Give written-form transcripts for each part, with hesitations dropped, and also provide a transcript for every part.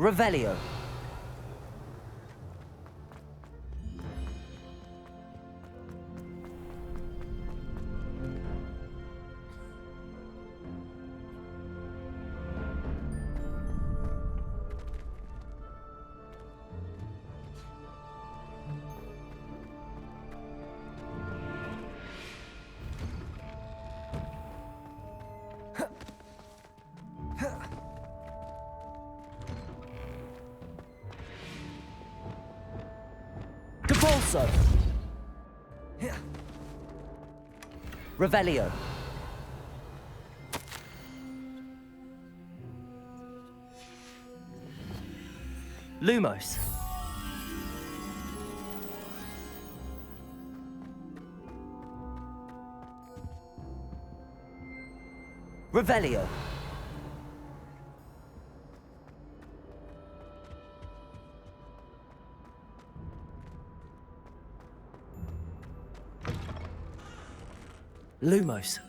Revelio. Devolso. Revelio. Lumos. Revelio. Lumos.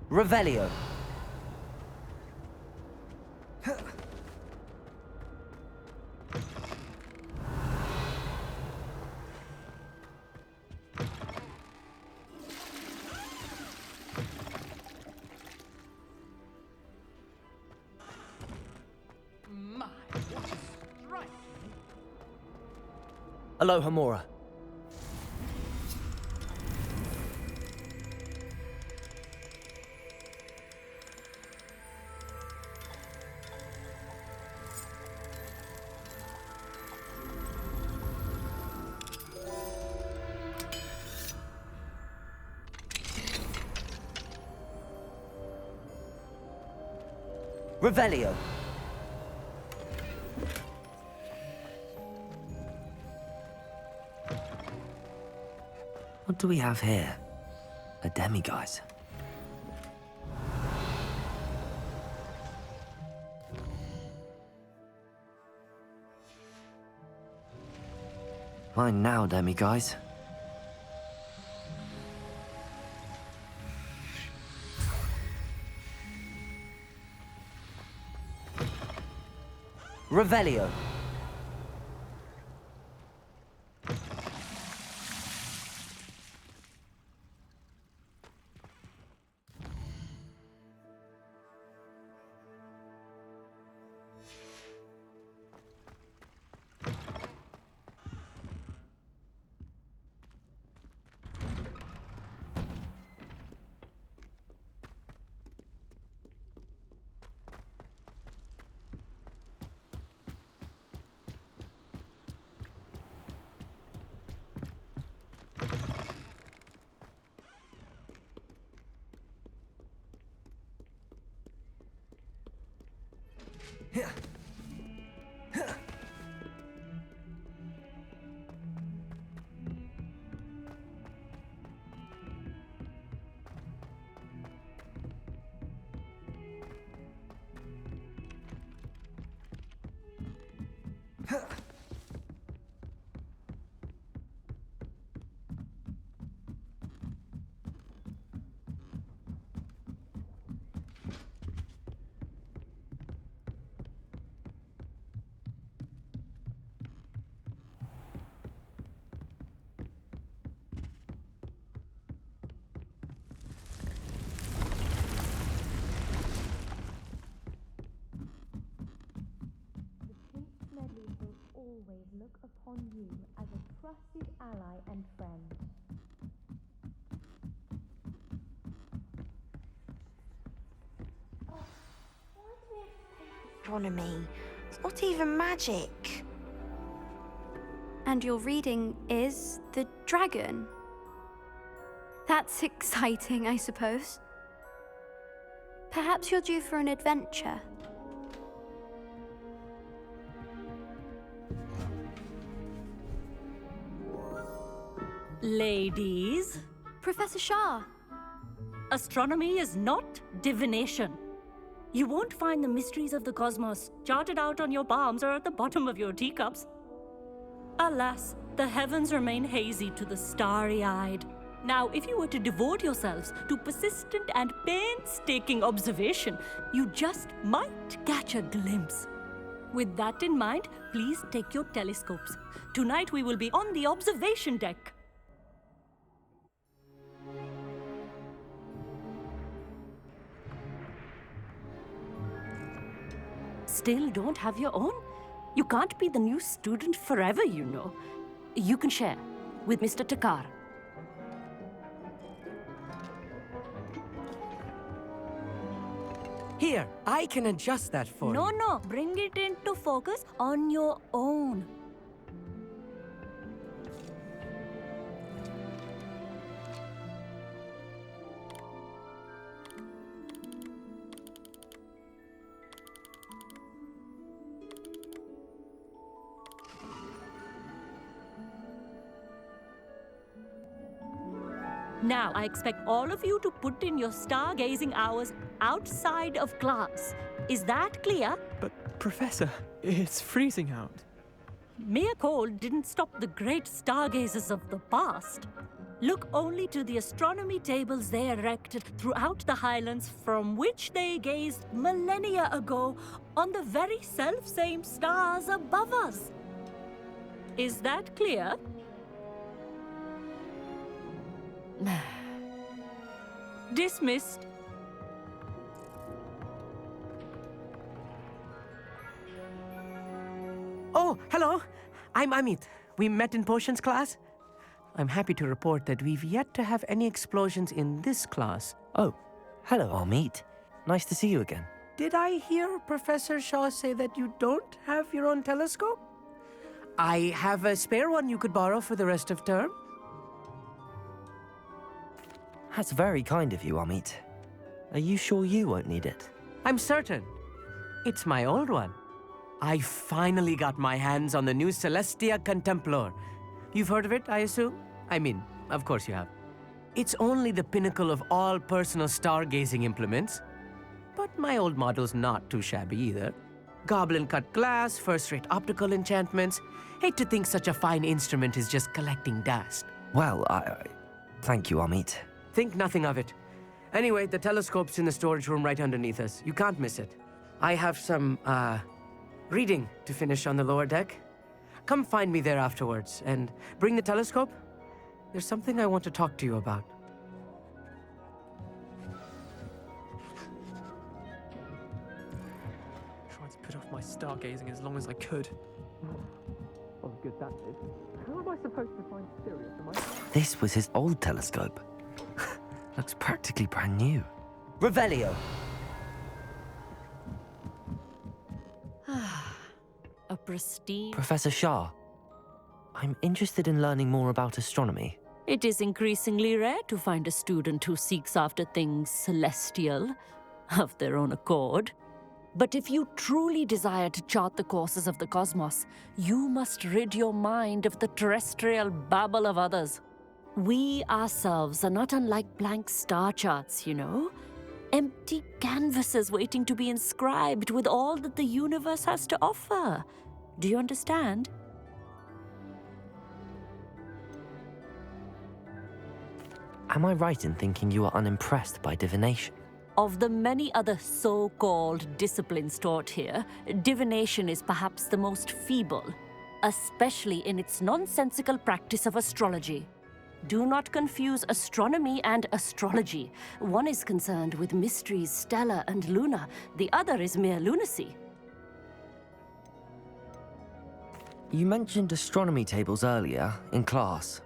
Revelio. Aloha Mora. Revelio. What do we have here? A demiguise. Mine now, demiguise. Revelio. Always look upon you as a trusted ally and friend. Oh, why do we have to take astronomy? It's not even magic. And your reading is the dragon. That's exciting, I suppose. Perhaps you're due for an adventure. Ladies, Professor Shah. astronomy is not divination. You won't find the mysteries of the cosmos charted out on your palms or at the bottom of your teacups. Alas, the heavens remain hazy to the starry-eyed. Now, if you were to devote yourselves to persistent and painstaking observation, you just might catch a glimpse. With that in mind, please take your telescopes. Tonight we will be on the observation deck. Still don't have your own? You can't be the new student forever, you know. You can share with Mr. Thakkar. Here, I can adjust that for you. No, bring it into focus on your own. Now, I expect all of you to put in your stargazing hours outside of class. Is that clear? But, Professor, it's freezing out. Mere cold didn't stop the great stargazers of the past. Look only to the astronomy tables they erected throughout the highlands from which they gazed millennia ago on the very self-same stars above us. Is that clear? Dismissed. Oh, hello. I'm Amit. We met in potions class. I'm happy to report that we've yet to have any explosions in this class. Oh, hello, Amit. Nice to see you again. Did I hear Professor Shah say that you don't have your own telescope? I have a spare one you could borrow for the rest of term. That's very kind of you, Amit. Are you sure you won't need it? I'm certain. It's my old one. I finally got my hands on the new Celestia Contemplar. You've heard of it, I assume? I mean, of course you have. It's only the pinnacle of all personal stargazing implements. But my old model's not too shabby either. Goblin-cut glass, first-rate optical enchantments. Hate to think such a fine instrument is just collecting dust. Well, thank you, Amit. Think nothing of it. Anyway, the telescope's in the storage room right underneath us. You can't miss it. I have some, reading to finish on the lower deck. Come find me there afterwards, and bring the telescope. There's something I want to talk to you about. Tried to put off my stargazing as long as I could. Oh, good that did. How am I supposed to find Sirius? This was his old telescope. Looks practically brand new. Revelio. A pristine... Professor Shah, I'm interested in learning more about astronomy. It is increasingly rare to find a student who seeks after things celestial, of their own accord. But if you truly desire to chart the courses of the cosmos, you must rid your mind of the terrestrial babble of others. We ourselves are not unlike blank star charts, you know. Empty canvases waiting to be inscribed with all that the universe has to offer. Do you understand? Am I right in thinking you are unimpressed by divination? Of the many other so-called disciplines taught here, divination is perhaps the most feeble, especially in its nonsensical practice of astrology. Do not confuse astronomy and astrology. One is concerned with mysteries stellar and lunar, the other is mere lunacy. You mentioned astronomy tables earlier, in class.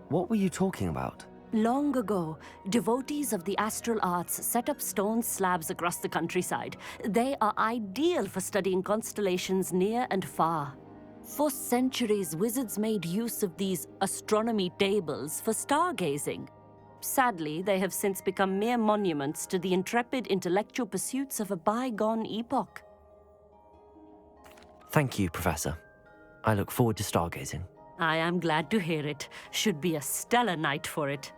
What were you talking about? Long ago, devotees of the astral arts set up stone slabs across the countryside. They are ideal for studying constellations near and far. For centuries, wizards made use of these astronomy tables for stargazing. Sadly, they have since become mere monuments to the intrepid intellectual pursuits of a bygone epoch. Thank you, Professor. I look forward to stargazing. I am glad to hear it. Should be a stellar night for it.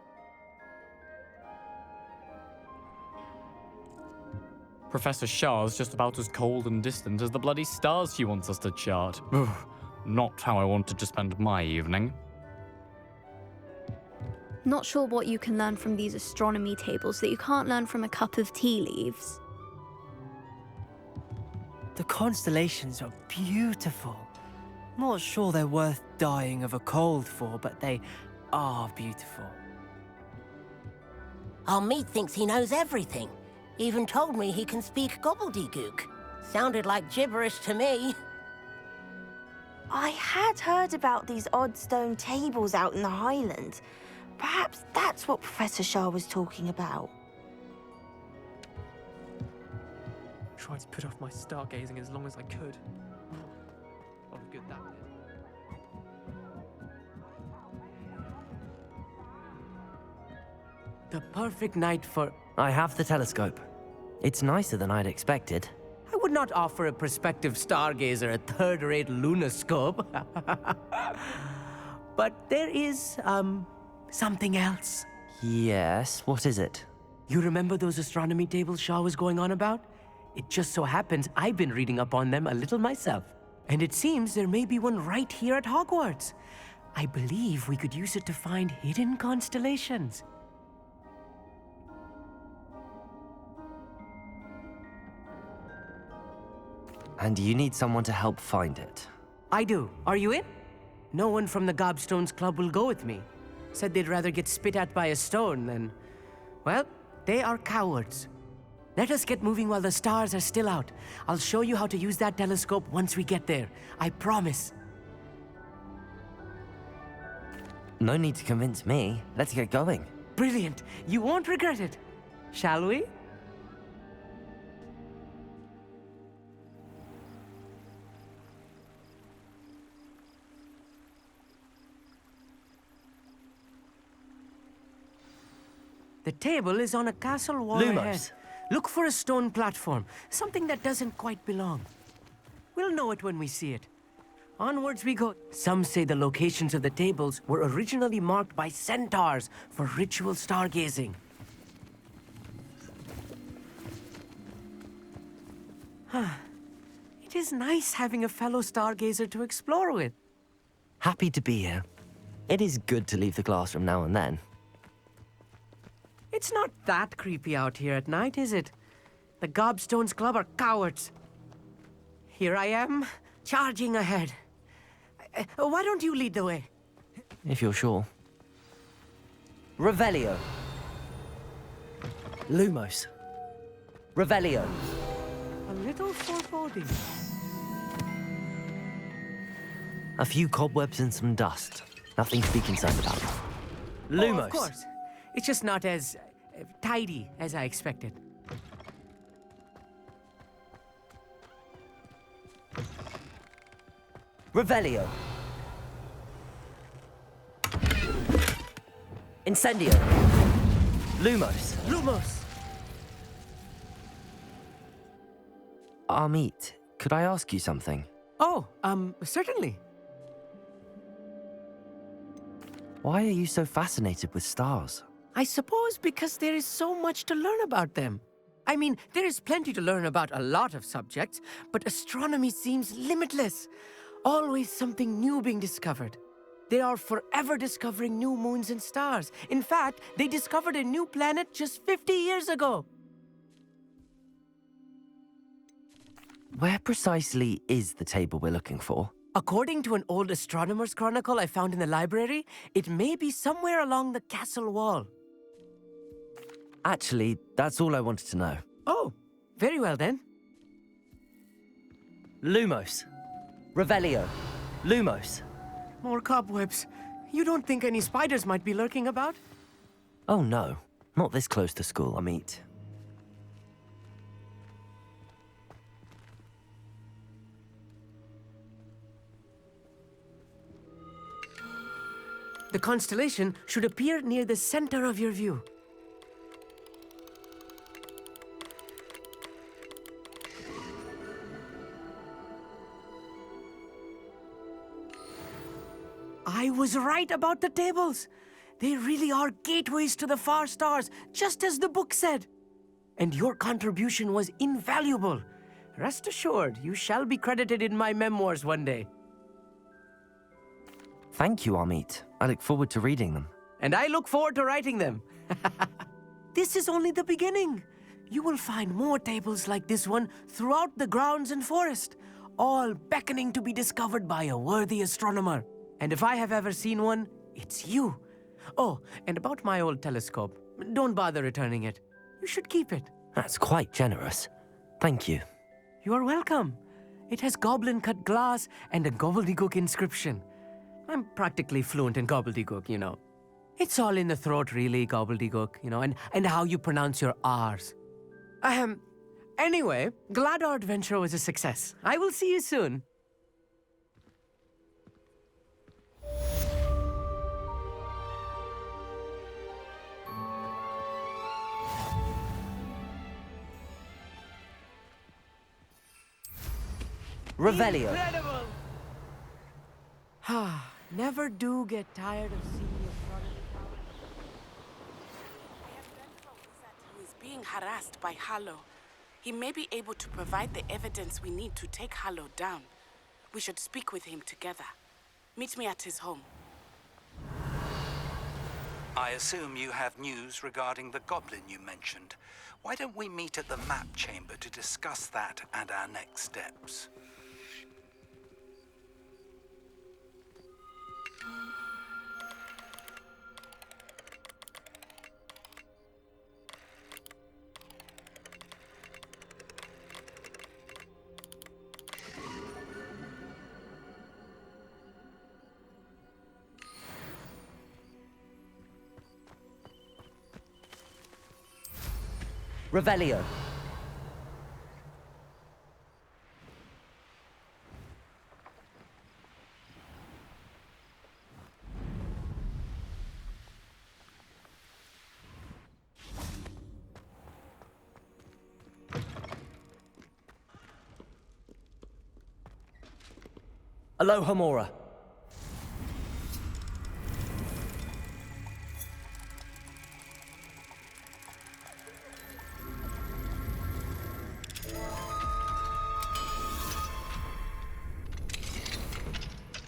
Professor Shah's just about as cold and distant as the bloody stars she wants us to chart. Ugh, not how I wanted to spend my evening. Not sure what you can learn from these astronomy tables that you can't learn from a cup of tea leaves. The constellations are beautiful. Not sure they're worth dying of a cold for, but they are beautiful. Amit thinks he knows everything. Even told me he can speak gobbledygook. Sounded like gibberish to me. I had heard about these odd stone tables out in the Highlands. Perhaps that's what Professor Shah was talking about. Tried to put off my stargazing as long as I could. What a good that did. The perfect night for... I have the telescope. It's nicer than I'd expected. I would not offer a prospective stargazer a third-rate lunoscope. But there is, something else. Yes, what is it? You remember those astronomy tables Shah was going on about? It just so happens I've been reading up on them a little myself. And it seems there may be one right here at Hogwarts. I believe we could use it to find hidden constellations. And you need someone to help find it. I do. Are you in? No one from the Gobstones Club will go with me. Said they'd rather get spit at by a stone than... Well, they are cowards. Let us get moving while the stars are still out. I'll show you how to use that telescope once we get there. I promise. No need to convince me. Let's get going. Brilliant. You won't regret it. Shall we? The table is on a castle wall ahead. Look for a stone platform, something that doesn't quite belong. We'll know it when we see it. Onwards we go. Some say the locations of the tables were originally marked by centaurs for ritual stargazing. It is nice having a fellow stargazer to explore with. Happy to be here. It is good to leave the classroom now and then. It's not that creepy out here at night, is it? The Gobstones Club are cowards. Here I am, charging ahead. Why don't you lead the way? If you're sure. Revelio. Lumos. Revelio. A little foreboding. A few cobwebs and some dust. Nothing to be concerned about. Lumos. Oh, of course. It's just not as tidy as I expected. Revelio. Incendio. Lumos. Lumos! Amit, could I ask you something? Oh, certainly. Why are you so fascinated with stars? I suppose because there is so much to learn about them. I mean, there is plenty to learn about a lot of subjects, but astronomy seems limitless. Always something new being discovered. They are forever discovering new moons and stars. In fact, they discovered a new planet just 50 years ago. Where precisely is the table we're looking for? According to an old astronomer's chronicle I found in the library, it may be somewhere along the castle wall. Actually, that's all I wanted to know. Oh, very well then. Lumos. Revelio. Lumos. More cobwebs. You don't think any spiders might be lurking about? Oh no, not this close to school, Amit. The constellation should appear near the center of your view. I was right about the tables. They really are gateways to the far stars, just as the book said. And your contribution was invaluable. Rest assured, you shall be credited in my memoirs one day. Thank you, Amit. I look forward to reading them. And I look forward to writing them. This is only the beginning. You will find more tables like this one throughout the grounds and forest, all beckoning to be discovered by a worthy astronomer. And if I have ever seen one, it's you. Oh, and about my old telescope, don't bother returning it. You should keep it. That's quite generous. Thank you. You are welcome. It has goblin-cut glass and a gobbledygook inscription. I'm practically fluent in gobbledygook, you know. It's all in the throat, really, gobbledygook, you know, and how you pronounce your R's. Anyway, glad our adventure was a success. I will see you soon. Revelio. Incredible! Never do get tired of seeing your product. I have been told that he is being harassed by Harlow. He may be able to provide the evidence we need to take Harlow down. We should speak with him together. Meet me at his home. I assume you have news regarding the goblin you mentioned. Why don't we meet at the map chamber to discuss that and our next steps? Revelio. Aloha Mora.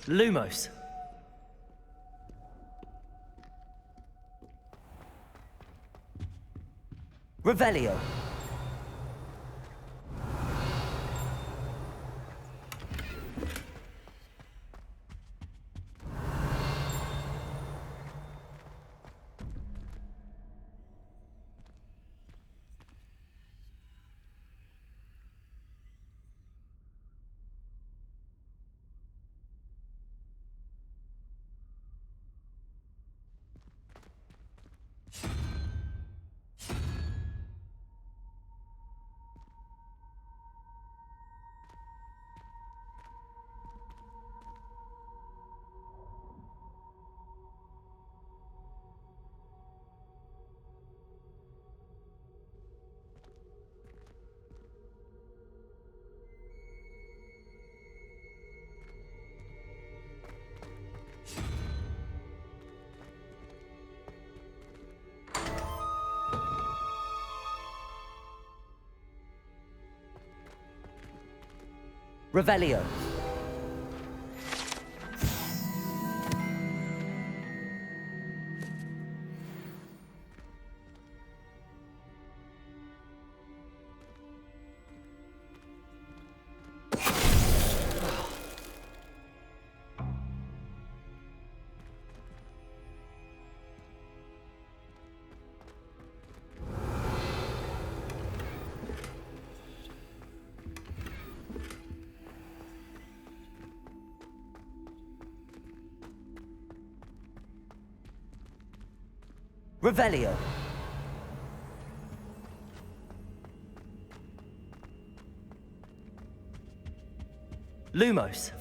Lumos. Revelio. Revelio. Revelio. Lumos.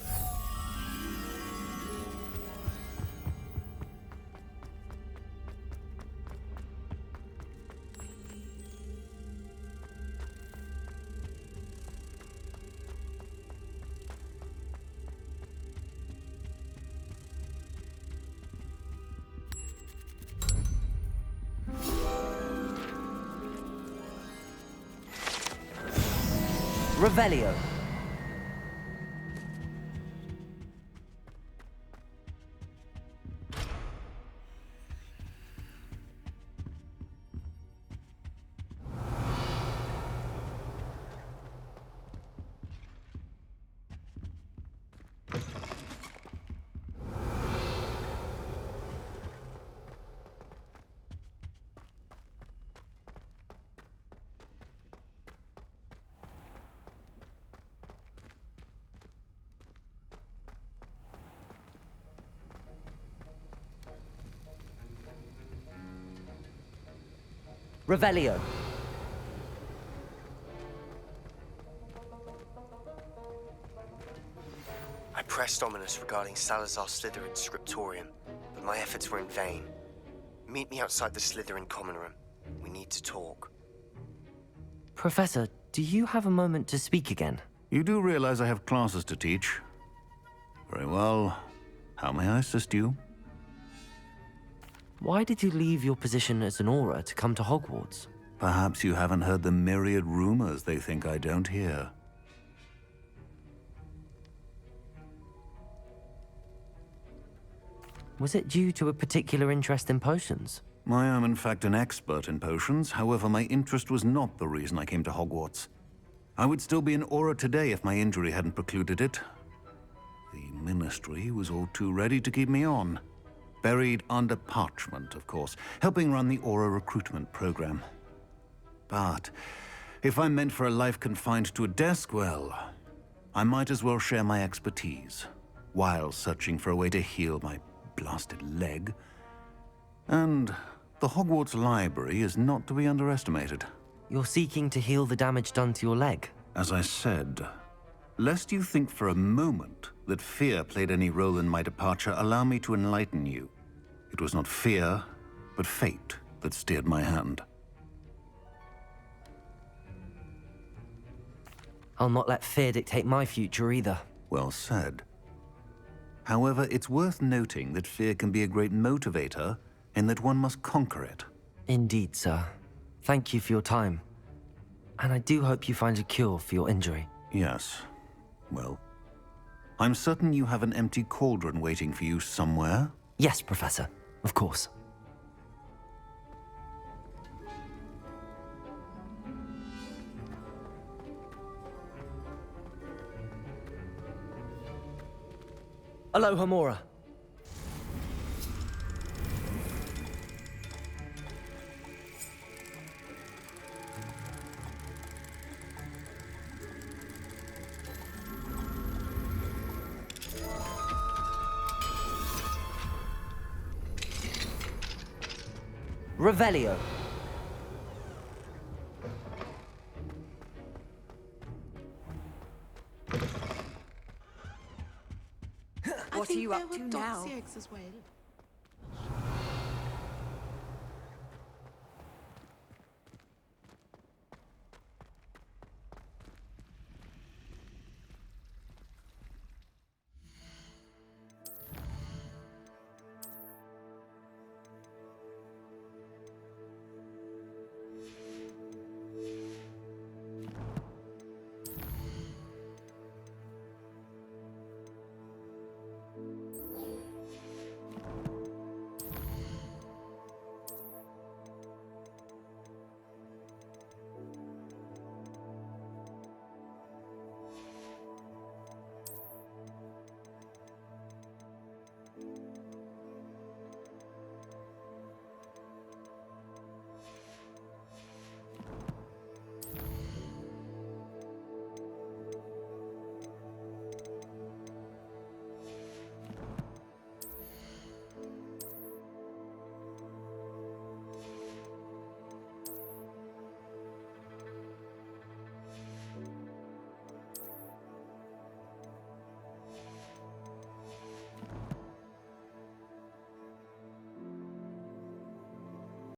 Revelio. Revelio. I pressed Ominous regarding Salazar Slytherin's scriptorium, but my efforts were in vain. Meet me outside the Slytherin common room. We need to talk. Professor, do you have a moment to speak again? You do realize I have classes to teach. Very well. How may I assist you? Why did you leave your position as an Auror to come to Hogwarts? Perhaps you haven't heard the myriad rumors they think I don't hear. Was it due to a particular interest in potions? I am in fact an expert in potions, however my interest was not the reason I came to Hogwarts. I would still be an Auror today if my injury hadn't precluded it. The Ministry was all too ready to keep me on. Buried under parchment, of course, helping run the Auror recruitment program. But if I'm meant for a life confined to a desk, well, I might as well share my expertise, while searching for a way to heal my blasted leg. And the Hogwarts Library is not to be underestimated. You're seeking to heal the damage done to your leg? As I said, lest you think for a moment that fear played any role in my departure, allow me to enlighten you. It was not fear, but fate that steered my hand. I'll not let fear dictate my future either. Well said. However, it's worth noting that fear can be a great motivator, and that one must conquer it. Indeed, sir. Thank you for your time. And I do hope you find a cure for your injury. Yes. Well, I'm certain you have an empty cauldron waiting for you somewhere. Yes, Professor. Of course. Aloha, Mora. Revelio. What are you up to now? As well.